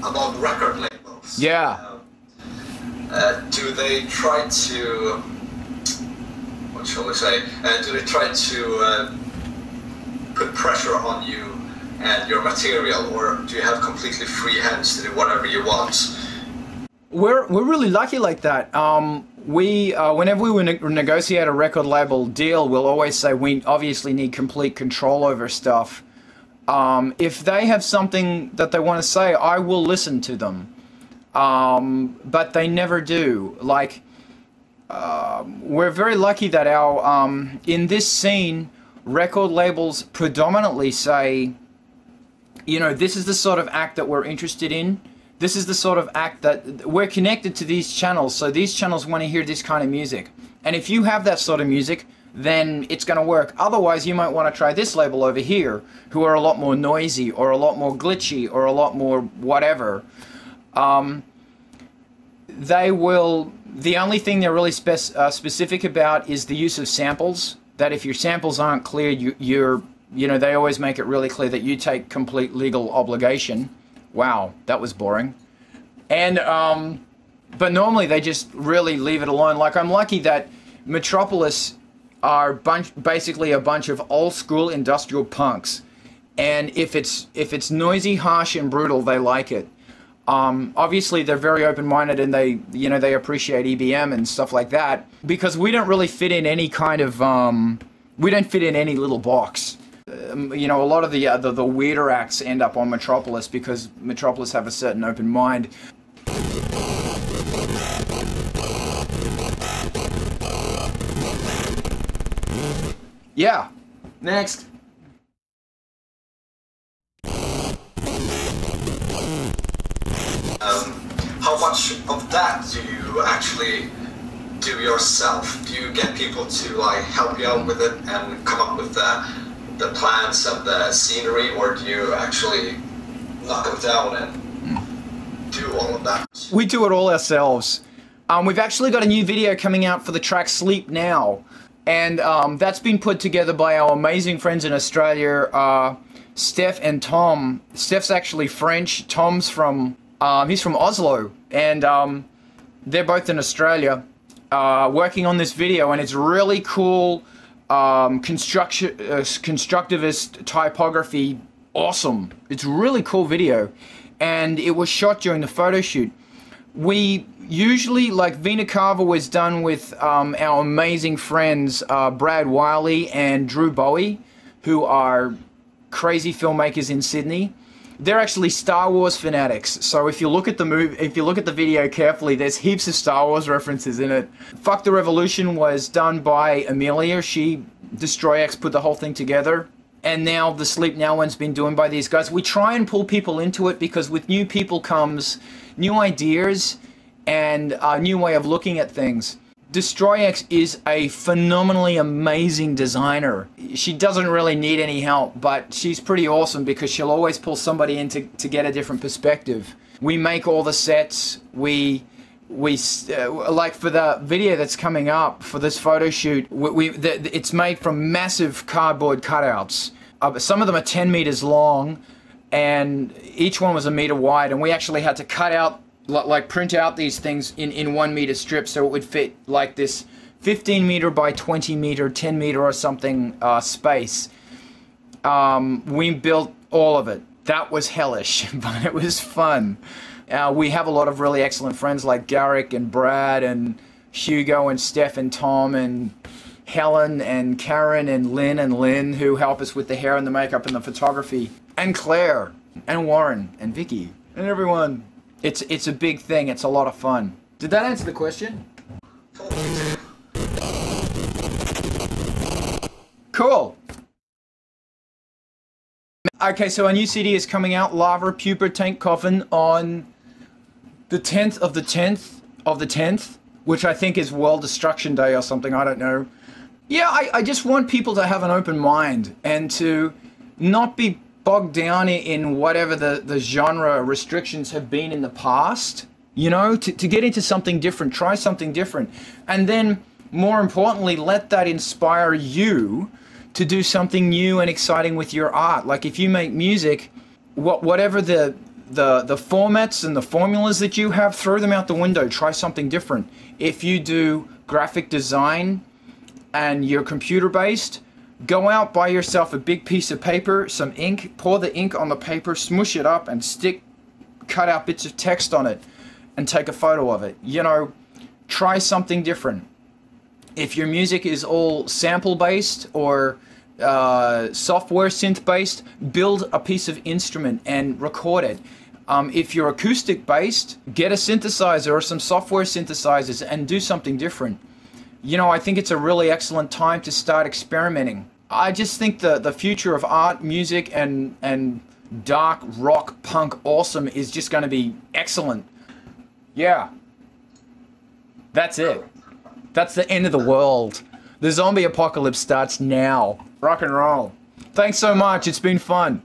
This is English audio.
about record labels. Yeah. Do they try to, what shall we say, do they try to put pressure on you and your material, or do you have completely free hands to do whatever you want? We're really lucky like that. Whenever we negotiate a record label deal, we'll always say we obviously need complete control over stuff. If they have something that they want to say, I will listen to them. But they never do. Like, we're very lucky that our, in this scene, record labels predominantly say, you know, this is the sort of act that we're interested in. This is the sort of act that we're connected to these channels, so these channels want to hear this kind of music. And if you have that sort of music, then it's going to work. Otherwise, you might want to try this label over here, who are a lot more noisy, or a lot more glitchy, or a lot more whatever. They will, the only thing they're really specific about is the use of samples. That if your samples aren't clear, you know, they always make it really clear that you take complete legal obligation. Wow, that was boring. And, but normally they just really leave it alone. Like, I'm lucky that Metropolis are basically a bunch of old school industrial punks. And if it's noisy, harsh, and brutal, they like it. Obviously, they're very open-minded, and they, you know, they appreciate EBM and stuff like that, because we don't really fit in any kind of, we don't fit in any little box. You know, a lot of the weirder acts end up on Metropolis because Metropolis have a certain open mind. Yeah. Next. How much of that do you actually do yourself? Do you get people to like help you out with it and come up with the plans and the scenery, or do you actually knock them down and do all of that? We do it all ourselves. We've actually got a new video coming out for the track Sleep Now, and that's been put together by our amazing friends in Australia, Steph and Tom. Steph's actually French, Tom's from, he's from Oslo, and they're both in Australia, working on this video, and it's really cool. Constructivist typography, awesome. It's a really cool video, and it was shot during the photo shoot. We usually, like, Vina Carver was done with our amazing friends Brad Wiley and Drew Bowie, who are crazy filmmakers in Sydney. They're actually Star Wars fanatics, so if you look at the video carefully, there's heaps of Star Wars references in it. Fuck the Revolution was done by Amelia. She, Destroy X, put the whole thing together. And now the Sleep Now one's been done by these guys. We try and pull people into it because with new people comes new ideas and a new way of looking at things. Destroy X is a phenomenally amazing designer. She doesn't really need any help, but she's pretty awesome because she'll always pull somebody in to get a different perspective. We make all the sets. We like for the video that's coming up for this photo shoot, it's made from massive cardboard cutouts. Some of them are 10 meters long, and each one was a meter wide, and we actually had to cut out, like print out these things in 1 meter strips so it would fit like this 15 meter by 20 meter, 10 meter or something space. We built all of it. That was hellish, but it was fun. We have a lot of really excellent friends like Garrick and Brad and Hugo and Steph and Tom and Helen and Karen and Lynn who help us with the hair and the makeup and the photography, and Claire and Warren and Vicky and everyone. It's a big thing. It's a lot of fun. Did that answer the question? Cool. Okay, so our new CD is coming out, Larva, Pupa, Tank, Coffin, on the 10th of the 10th of the 10th, which I think is World Destruction Day or something, I don't know. Yeah, I just want people to have an open mind and to not be bogged down in whatever the genre restrictions have been in the past, you know, to get into something different, try something different. And then, more importantly, let that inspire you to do something new and exciting with your art. Like if you make music, whatever the the formats and the formulas that you have, throw them out the window. Try something different. If you do graphic design and you're computer based, go out, buy yourself a big piece of paper, some ink, pour the ink on the paper, smush it up and cut out bits of text on it and take a photo of it. You know, try something different. If your music is all sample based or software synth based, build a piece of instrument and record it. If you're acoustic based, get a synthesizer or some software synthesizers and do something different. You know, I think it's a really excellent time to start experimenting. I just think the future of art, music, and dark rock punk awesome is just going to be excellent. Yeah. That's it. That's the end of the world. The zombie apocalypse starts now. Rock and roll. Thanks so much. It's been fun.